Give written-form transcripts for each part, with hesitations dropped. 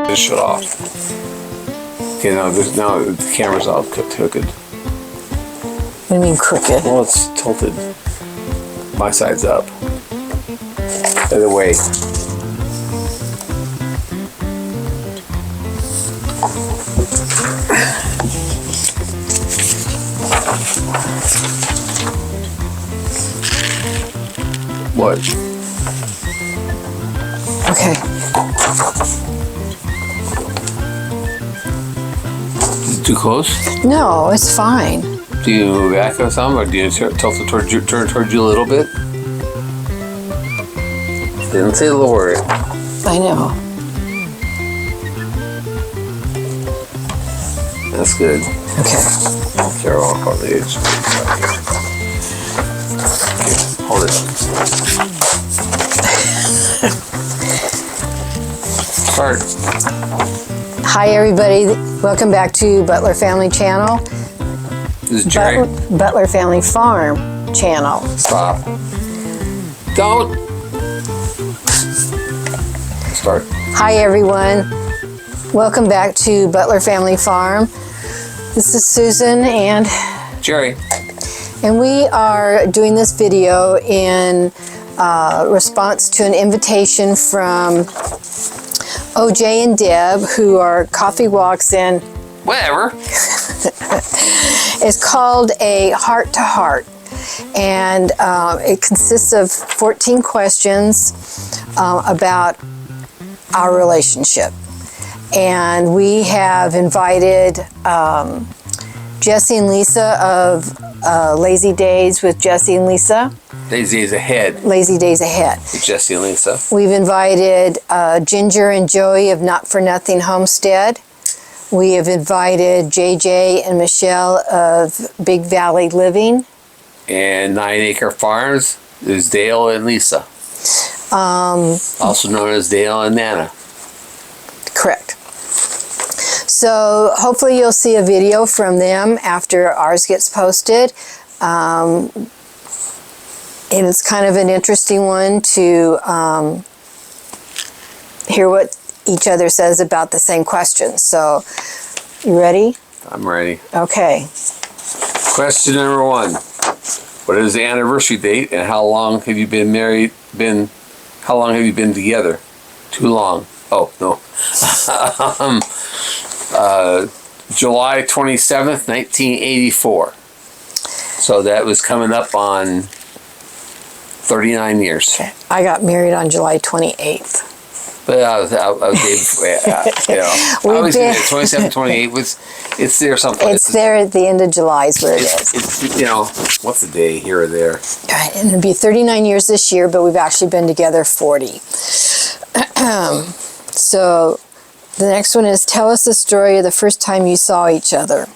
Just shut off. Okay, no, the camera's all crooked. What do you mean crooked? Well, it's tilted. My side's up. Other way. What? Okay. Is it too close? No, it's fine. Do you move back or something, or do you tilt it towards you, turn towards you a little bit? Didn't say lower it. I know. That's good. Okay. Throw off on the edge. Okay, hold it. Start. Hi, everybody. Welcome back to Butler Family Channel. This is Jerry. Butler Family Farm Channel. Stop. Don't. Start. Hi, everyone. Welcome back to Butler Family Farm. This is Susan and Jerry. And we are doing this video in response to an invitation from OJ and Deb, who are Coffee Walks in. Whatever. It's called a Heart to Heart. And it consists of 14 questions about our relationship. And we have invited Jesse and Lisa of Lazy Days with Jesse and Lisa. Lazy Days Ahead. Lazy Days Ahead. With Jesse and Lisa. We've invited Ginger and Joey of Not For Nothing Homestead. We have invited JJ and Michelle of Big Valley Living. And 9 Acre Farms is Dale and Lisa. Also known as Dale and Nana. Correct. So hopefully you'll see a video from them after ours gets posted. And it's kind of an interesting one to hear what each other says about the same questions. So, you ready? I'm ready. Okay. Question number 1. What is the anniversary date and how long have you been married? How long have you been together? Too long. Oh, no. July 27th, 1984. So that was coming up on 39 years. Okay. I got married on July 28th. But I was I was in 27, 28 it's there someplace. It's there at the end of July is where it is. It's, what's the day here or there? Right, and it'll be 39 years this year, but we've actually been together 40. So the next one is, tell us the story of the first time you saw each other.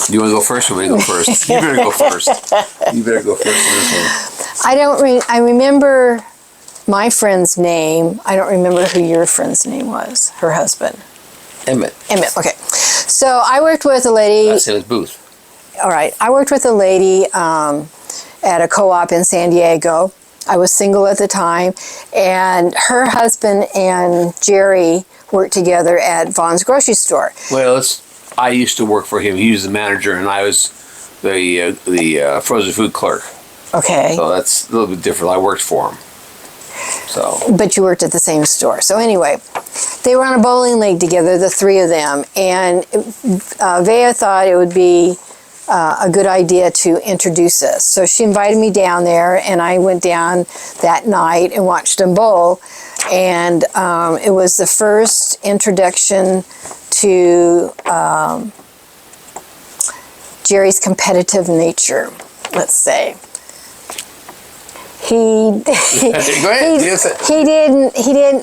You want to go first or me to go first? You better go first. You better go first on this one. I remember my friend's name. I don't remember who your friend's name was, her husband. Emmett, okay. So I worked with a lady. Last name was Booth. All right. I worked with a lady at a co-op in San Diego. I was single at the time, and her husband and Jerry worked together at Vaughn's grocery store. Well, I used to work for him. He was the manager, and I was the frozen food clerk. Okay. So that's a little bit different. I worked for him. So. But you worked at the same store. So anyway, they were on a bowling league together, the three of them, and Vea thought it would be a good idea to introduce us. So she invited me down there, and I went down that night and watched them bowl. And it was the first introduction to Jerry's competitive nature, let's say.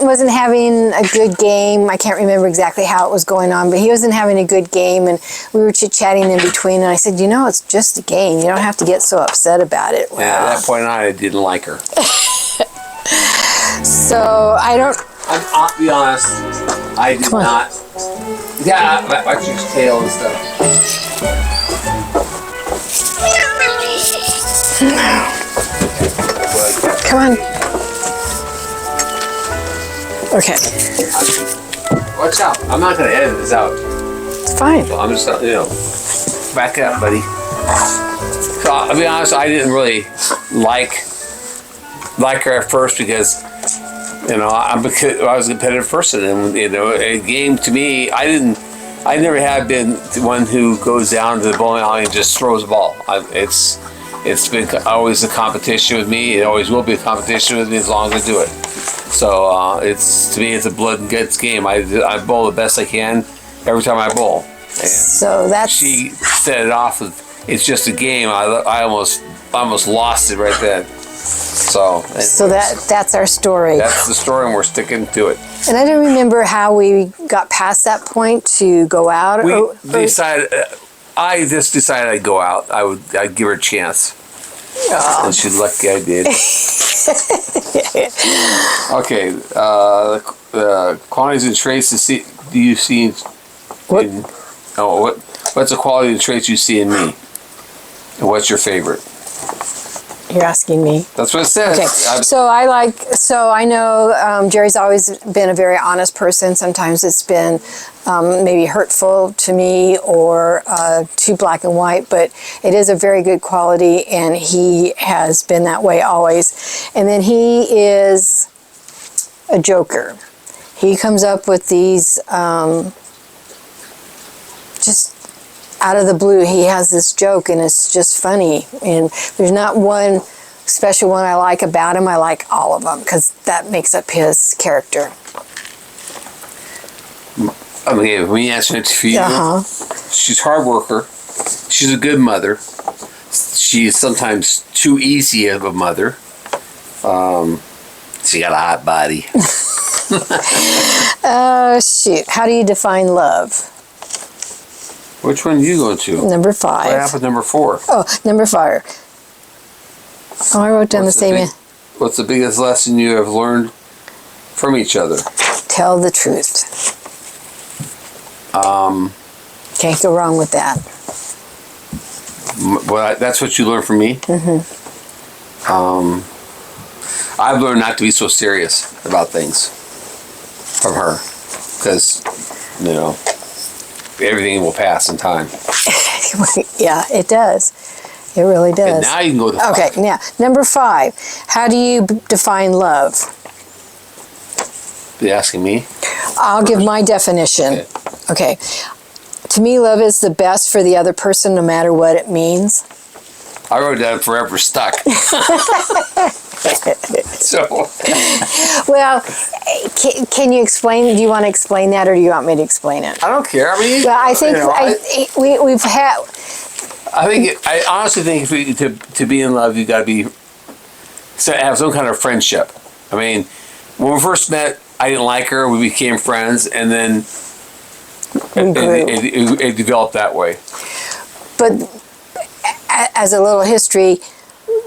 Wasn't having a good game. I can't remember exactly how it was going on, but he wasn't having a good game, and we were chit-chatting in between, and I said, it's just a game. You don't have to get so upset about it. Well, at that point on, I didn't like her. So, I'll be honest, I did not. Yeah, I like your tail and stuff. Come on. Okay. Watch out. I'm not going to edit this out. It's fine. So I'm just, back up, buddy. So, I'll be honest, I didn't really like her at first because, I was a competitive person. And, a game to me, I never have been the one who goes down to the bowling alley and just throws the ball. It's been always a competition with me. It always will be a competition with me as long as I do it. So to me, it's a blood and guts game. I bowl the best I can every time I bowl. And so that's... She set it off with, it's just a game. I almost lost it right then. So that's our story. That's the story, and we're sticking to it. And I don't remember how we got past that point to go out. Decided. I just decided I'd go out. I'd give her a chance. Oh. And she's lucky I did. Okay. Qualities and traits do you see? What's the quality and traits you see in me? And what's your favorite? You're asking me. That's what it says. Okay. So I know Jerry's always been a very honest person. Sometimes it's been maybe hurtful to me or too black and white, but it is a very good quality, and he has been that way always. And then he is a joker. He comes up with these just out of the blue. He has this joke, and it's just funny. And there's not one special one I like about him. I like all of them because that makes up his character. Okay, let me answer it for you. She's a hard worker. She's a good mother. She's sometimes too easy of a mother. She got a hot body. Shoot. How do you define love? Which one are you going to? Number 5. What happened with number 4? Oh, number 5. Oh, I wrote down the same. What's the biggest lesson you have learned from each other? Tell the truth. Can't go wrong with that. Well, that's what you learned from me? Mm-hmm. I've learned not to be so serious about things from her. Because, everything will pass in time. Yeah, it does. It really does. And now you can go to 5. Okay, now, number 5. How do you define love? Are you asking me? I'll give my definition. Okay. To me, love is the best for the other person, no matter what it means. I wrote down forever stuck. So. Well, can you explain? Do you want to explain that, or do you want me to explain it? I don't care. I mean, well, I think we've had. I honestly think to be in love, you got to have some kind of friendship. I mean, when we first met, I didn't like her. We became friends, and then it developed that way. But as a little history,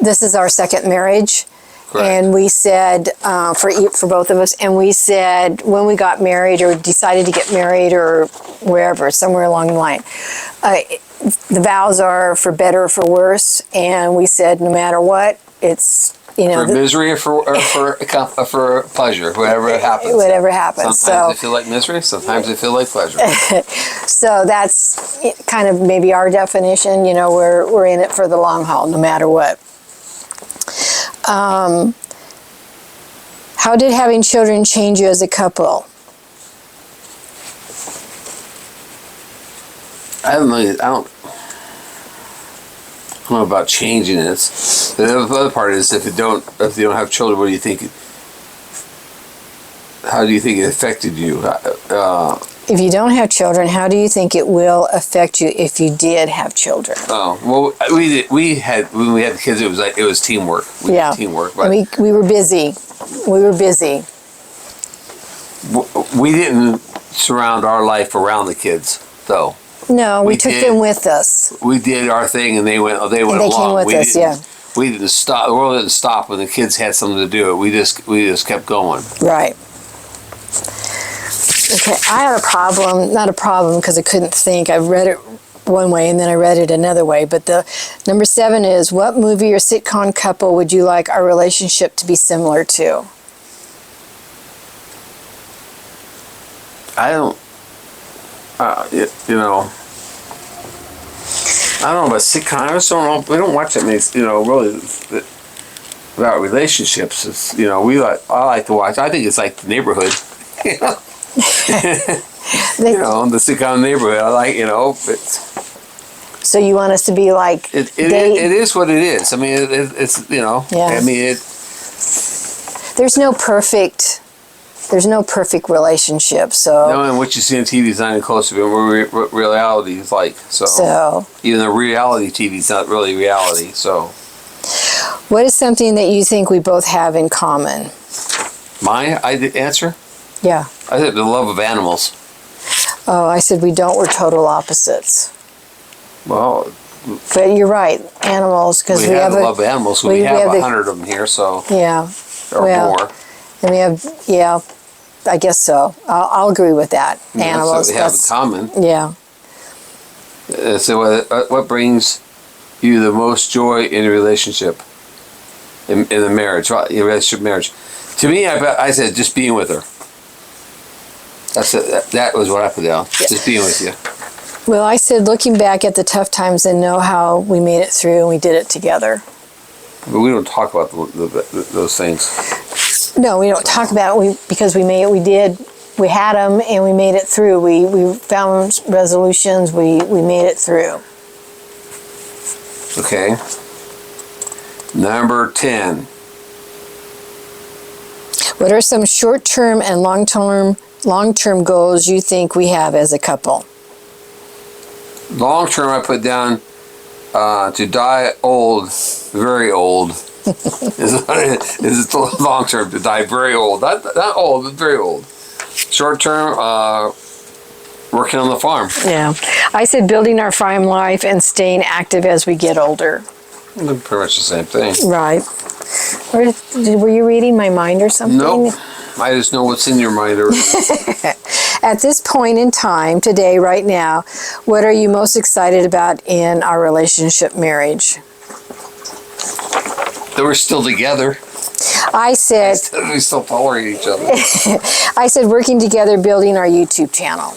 this is our second marriage. Correct. And we said, for both of us, and we said when we got married or decided to get married or wherever, somewhere along the line, the vows are for better or for worse. And we said no matter what, it's, for misery or for pleasure, whatever happens. Whatever happens. Sometimes they feel like misery, sometimes they feel like pleasure. So that's kind of maybe our definition. We're in it for the long haul, no matter what. How did having children change you as a couple? I don't know about changing this. The other part is if you don't have children, what do you think? How do you think it affected you? If you don't have children, how do you think it will affect you if you did have children? Oh well, when we had the kids, it was teamwork. We did teamwork. But we were busy. We were busy. We didn't surround our life around the kids, though. No, we took them with us. We did our thing, and they went along. They came with us. Yeah. We didn't stop. The world didn't stop when the kids had something to do. We just kept going. Right. Okay, I had a problem, not a problem because I couldn't think. I read it one way and then I read it another way. But the number 7 is, what movie or sitcom couple would you like our relationship to be similar to? I don't, you know, I don't know about sitcom. I just don't know. We don't watch that many, you know, really about relationships. It's, you know, I like to watch. I think it's like The Neighborhood. You know, you know, the sitcom Neighborhood. I like, you know. So you want us to be like it is what it is. I mean, it's you know. Yeah. I mean, there's no perfect relationship. So no, and what you see on TV is not even close to what reality is like. So even though reality TV is not really reality. So what is something that you think we both have in common? I did answer. Yeah. I said the love of animals. Oh, I said we don't. We're total opposites. Well, but you're right. Animals, because we have a love of animals. We have 100 of them here, so yeah, or more. And we have, I guess so. I'll agree with that. Yeah, Animals. So we have in common. Yeah. So what brings you the most joy in a relationship, in the marriage, right? In a relationship, marriage? To me, I said just being with her. That was what I put down. Yeah. Just being with you. Well, I said looking back at the tough times and know how we made it through and we did it together. But we don't talk about those things. No, we don't talk about it because we had them and we made it through. We found resolutions. We made it through. Okay. Number 10. What are some short-term and long-term goals you think we have as a couple? Long term, I put down to die old, very old. is the long term, to die very old. Not old, but very old. Short term, working on the farm. Yeah. I said building our farm life and staying active as we get older. Pretty much the same thing. Right. Were you reading my mind or something? Nope. I just know what's in your mind. At this point in time, today, right now, what are you most excited about in our relationship marriage? That we're still together. I said... We still tolerate each other. I said working together, building our YouTube channel.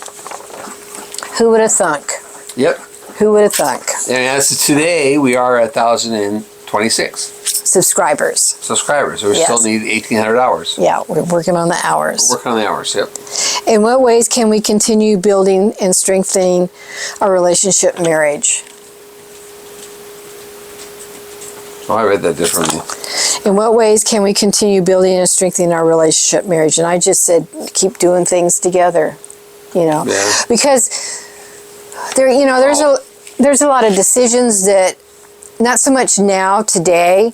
Who would have thunk? Yep. Who would have thunk? And as of today, we are at 1,026. Subscribers. We still need 1,800 hours. Yeah, we're working on the hours. We're working on the hours, yep. In what ways can we continue building and strengthening our relationship marriage? Oh, I read that differently. In what ways can we continue building and strengthening our relationship marriage? And I just said, keep doing things together, you know. Yeah. Because there's a lot of decisions that, not so much now, today,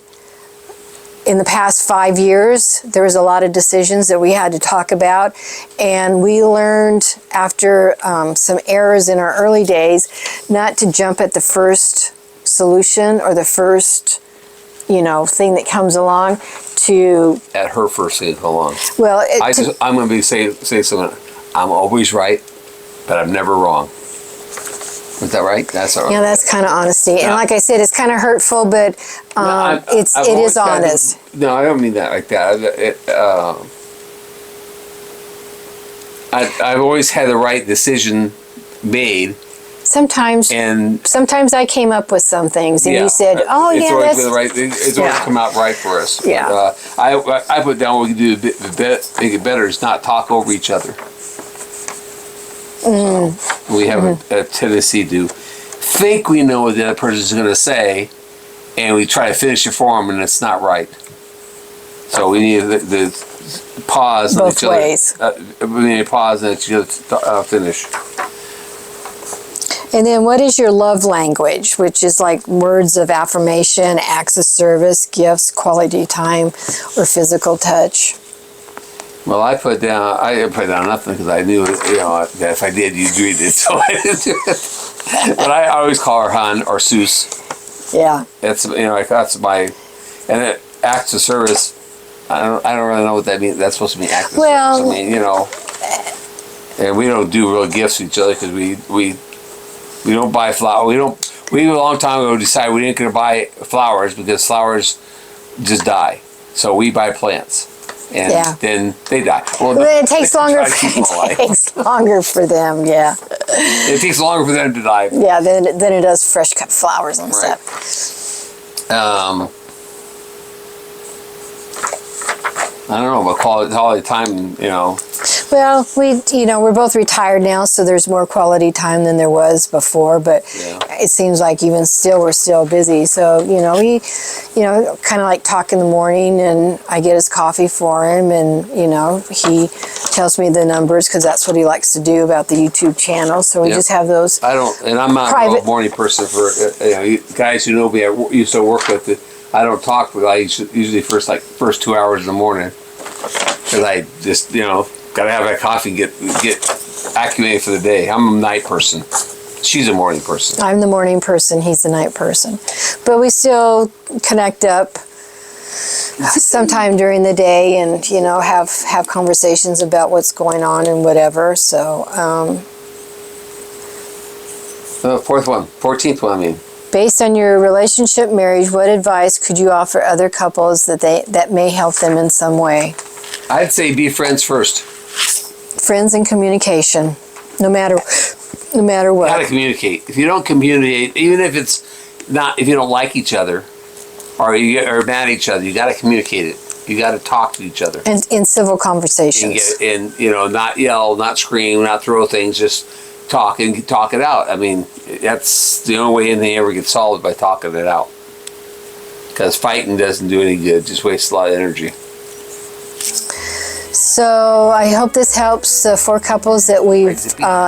in the past 5 years, there was a lot of decisions that we had to talk about, and we learned after some errors in our early days not to jump at the first solution or the first, thing that comes along. At her first thing come along. Well, I'm going to say something. I'm always right, but I'm never wrong. Is that right? That's all right. Yeah, that's kind of honesty. Yeah. And like I said, it's kind of hurtful, but it is honest. No, I don't mean that like that. I've always had the right decision made. Sometimes I came up with some things, and you said, "Oh, it's yeah, always that's been the right. It's always come out right for us." Yeah. But, I put down what we can do to make it better is not talk over each other. So we have a tendency to think we know what the other person is going to say, and we try to finish it for them, and it's not right. So we need to pause. Both ways. We need to pause and let each other finish. And then what is your love language, which is like words of affirmation, acts of service, gifts, quality time, or physical touch? Well, I put down nothing because I knew, that if I did, you'd read it, so I didn't do it. But I always call her Han or Seuss. Yeah. It's, that's my, and it, acts of service, I don't really know what that means. That's supposed to mean acts of service. I mean, and we don't do real gifts to each other because we don't buy flowers. We a long time ago decided we didn't going to buy flowers because flowers just die. So we buy plants. and Yeah. then they die. Well, It takes longer. try to keep them alive. It takes longer for them. Yeah. It takes longer for them to die. Yeah. Than it does fresh cut flowers and Right. stuff. I don't know, but quality time, you know. Well, we're both retired now, so there's more quality time than there was before. But Yeah. it seems like even still, we're still busy. So we, kind of like talk in the morning, and I get his coffee for him, and he tells me the numbers because that's what he likes to do about the YouTube channel. So we Yep. just have those. And I'm not Private. a morning person for, you guys who know me, I used to work with it. I don't talk, but I usually first 2 hours in the morning. Because I just, gotta have that coffee and get acclimated for the day. I'm a night person. She's a morning person. I'm the morning person. He's the night person. But we still connect up sometime during the day, and have conversations about what's going on and whatever. So. The 14th one, I mean. Based on your relationship, marriage, what advice could you offer other couples that may help them in some way? I'd say be friends first. Friends and communication, no matter You gotta what. communicate. If you don't communicate, even if if you don't like each other, or you are mad at each other, you gotta communicate it. You gotta talk to each other. And in civil conversations. Not yell, not scream, not throw things, just talk and talk it out. I mean, that's the only way anything ever gets solved, by talking it out. Because fighting doesn't do any good; just wastes a lot of energy. So I hope this helps the 4 couples that we've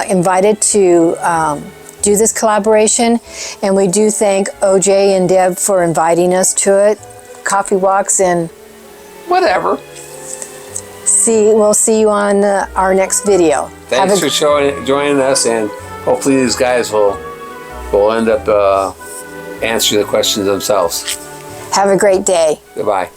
invited to do this collaboration. And we do thank OJ and Deb for inviting us to it. Coffee walks, and Whatever. we'll see you on our next video. Thanks for joining us, and hopefully these guys will end up answering the questions themselves. Have a great day. Goodbye.